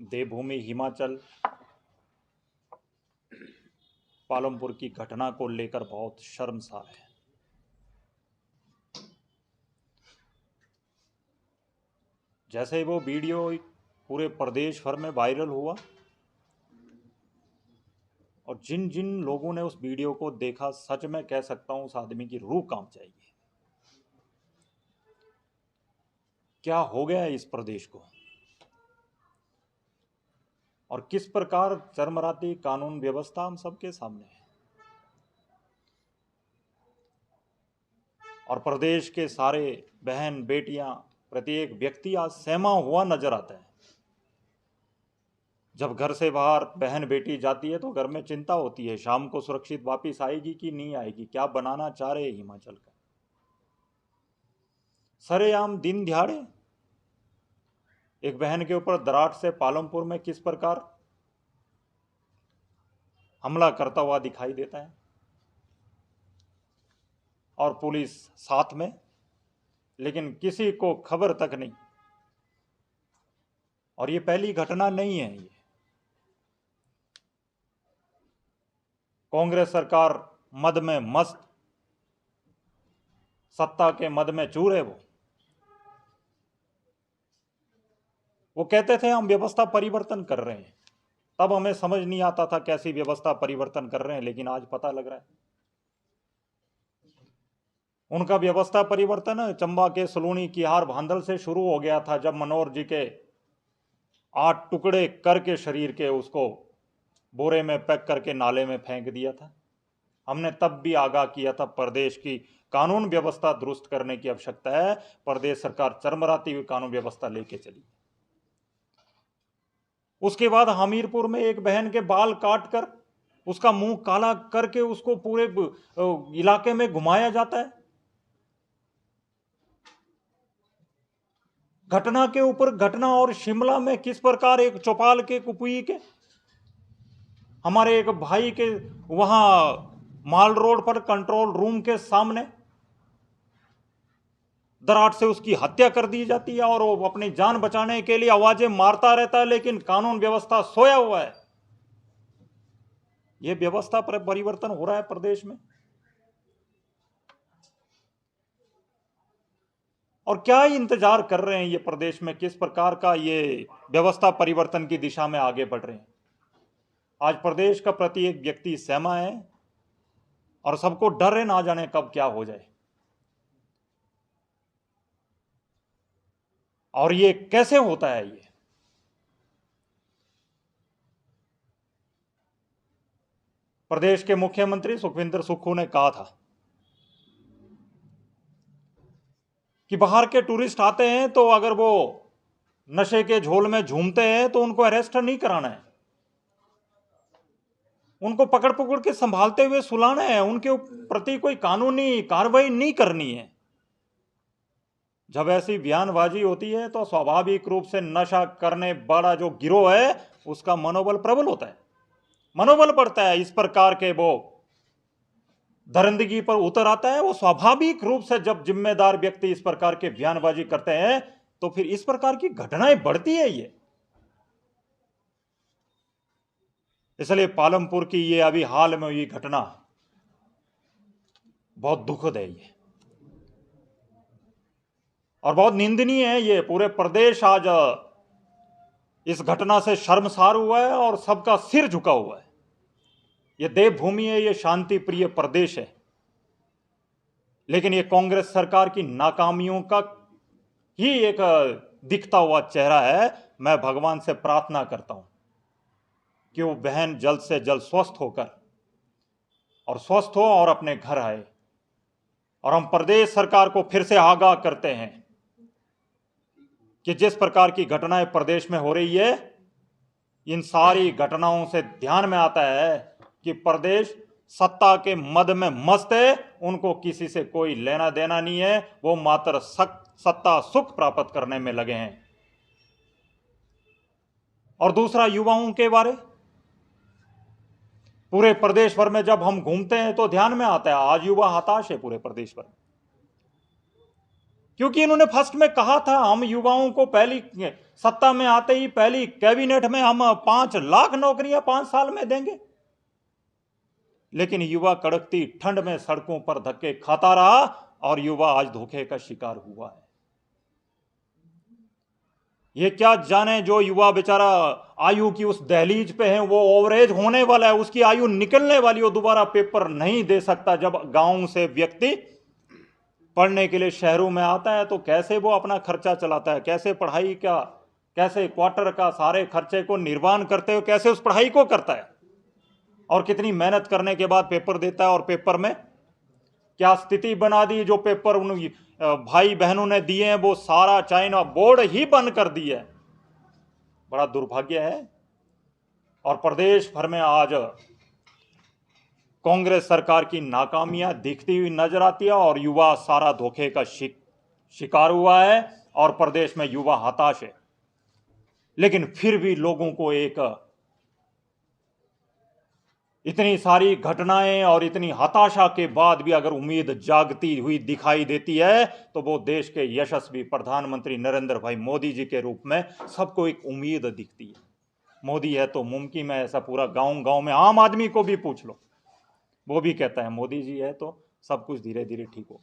देवभूमि हिमाचल पालमपुर की घटना को लेकर बहुत शर्मसार है। जैसे ही वो वीडियो पूरे प्रदेश भर में वायरल हुआ और जिन जिन लोगों ने उस वीडियो को देखा, सच में कह सकता हूं उस आदमी की रूह कांप जाएगी। क्या हो गया है इस प्रदेश को और किस प्रकार चरमराती कानून व्यवस्था हम सबके सामने है। और प्रदेश के सारे बहन बेटियां, प्रत्येक व्यक्ति आज सहमा हुआ नजर आता है। जब घर से बाहर बहन बेटी जाती है तो घर में चिंता होती है, शाम को सुरक्षित वापस आएगी कि नहीं आएगी, क्या बनाना चाह रहे हिमाचल का। सरेआम दिन दिहाड़े एक बहन के ऊपर दराट से पालमपुर में किस प्रकार हमला करता हुआ दिखाई देता है और पुलिस साथ में, लेकिन किसी को खबर तक नहीं। और ये पहली घटना नहीं है। ये कांग्रेस सरकार मद में मस्त, सत्ता के मद में चूर है। वो कहते थे हम व्यवस्था परिवर्तन कर रहे हैं, तब हमें समझ नहीं आता था कैसी व्यवस्था परिवर्तन कर रहे हैं, लेकिन आज पता लग रहा है उनका व्यवस्था परिवर्तन चंबा के सलूनी किहार भांदल से शुरू हो गया था, जब मनोहर जी के 8 टुकड़े करके शरीर के उसको बोरे में पैक करके नाले में फेंक दिया था। हमने तब भी आगाह किया था प्रदेश की कानून व्यवस्था दुरुस्त करने की आवश्यकता है। प्रदेश सरकार चरमराती हुई कानून व्यवस्था लेके चली। उसके बाद हमीरपुर में एक बहन के बाल काटकर उसका मुंह काला करके उसको पूरे इलाके में घुमाया जाता है। घटना के ऊपर घटना। और शिमला में किस प्रकार एक चौपाल के कुपुई के हमारे एक भाई के वहां माल रोड पर कंट्रोल रूम के सामने दराट से उसकी हत्या कर दी जाती है और वो अपनी जान बचाने के लिए आवाजें मारता रहता है, लेकिन कानून व्यवस्था सोया हुआ है। यह व्यवस्था पर परिवर्तन हो रहा है प्रदेश में। और क्या इंतजार कर रहे हैं ये प्रदेश में, किस प्रकार का ये व्यवस्था परिवर्तन की दिशा में आगे बढ़ रहे हैं। आज प्रदेश का प्रत्येक व्यक्ति सहमा है और सबको डर है ना जाने कब क्या हो जाए। और ये कैसे होता है। ये प्रदेश के मुख्यमंत्री सुखविंदर सुक्खू ने कहा था कि बाहर के टूरिस्ट आते हैं तो अगर वो नशे के झोल में झूमते हैं तो उनको अरेस्ट नहीं कराना है, उनको पकड़ पकड़ के संभालते हुए सुलाना है, उनके प्रति कोई कानूनी कार्रवाई नहीं करनी है। जब ऐसी बयानबाजी होती है तो स्वाभाविक रूप से नशा करने वाला जो गिरोह है उसका मनोबल प्रबल होता है, मनोबल बढ़ता है। इस प्रकार के वो दरिंदगी पर उतर आता है। वो स्वाभाविक रूप से जब जिम्मेदार व्यक्ति इस प्रकार के बयानबाजी करते हैं तो फिर इस प्रकार की घटनाएं बढ़ती है। ये इसलिए पालमपुर की ये अभी हाल में हुई घटना बहुत दुखद है ये, और बहुत निंदनीय है। ये पूरे प्रदेश आज इस घटना से शर्मसार हुआ है और सबका सिर झुका हुआ है। ये देवभूमि है, ये शांति प्रिय प्रदेश है, लेकिन ये कांग्रेस सरकार की नाकामियों का ही एक दिखता हुआ चेहरा है। मैं भगवान से प्रार्थना करता हूं कि वो बहन जल्द से जल्द स्वस्थ हो और अपने घर आए। और हम प्रदेश सरकार को फिर से आगाह करते हैं कि जिस प्रकार की घटनाएं प्रदेश में हो रही है, इन सारी घटनाओं से ध्यान में आता है कि प्रदेश सत्ता के मद में मस्त है, उनको किसी से कोई लेना देना नहीं है, वो मात्र सत्ता सुख प्राप्त करने में लगे हैं। और दूसरा, युवाओं के बारे पूरे प्रदेश भर में जब हम घूमते हैं तो ध्यान में आता है आज युवा हताश है पूरे प्रदेश भर, क्योंकि इन्होंने फर्स्ट में कहा था हम युवाओं को पहली सत्ता में आते ही पहली कैबिनेट में हम 5 लाख नौकरियां 5 साल में देंगे। लेकिन युवा कड़कती ठंड में सड़कों पर धक्के खाता रहा और युवा आज धोखे का शिकार हुआ है। ये क्या जाने जो युवा बेचारा आयु की उस दहलीज पे है, वो ओवरेज होने वाला है, उसकी आयु निकलने वाली, वो दोबारा पेपर नहीं दे सकता। जब गांव से व्यक्ति पढ़ने के लिए शहरों में आता है तो कैसे वो अपना खर्चा चलाता है, कैसे पढ़ाई का, कैसे क्वार्टर का सारे खर्चे को निर्वाह करते हुए कैसे उस पढ़ाई को करता है, और कितनी मेहनत करने के बाद पेपर देता है। और पेपर में क्या स्थिति बना दी, जो पेपर उन भाई बहनों ने दिए हैं वो सारा चाइना बोर्ड ही बंद कर दिया है। बड़ा दुर्भाग्य है। और प्रदेश भर में आज कांग्रेस सरकार की नाकामियां दिखती हुई नजर आती है और युवा सारा धोखे का शिकार हुआ है और प्रदेश में युवा हताश है। लेकिन फिर भी लोगों को एक इतनी सारी घटनाएं और इतनी हताशा के बाद भी अगर उम्मीद जागती हुई दिखाई देती है तो वो देश के यशस्वी प्रधानमंत्री नरेंद्र भाई मोदी जी के रूप में सबको एक उम्मीद दिखती है। मोदी है तो मुमकिन है, ऐसा पूरा गांव गांव में आम आदमी को भी पूछ लो, वो भी कहता है मोदी जी है तो सब कुछ धीरे धीरे ठीक हो।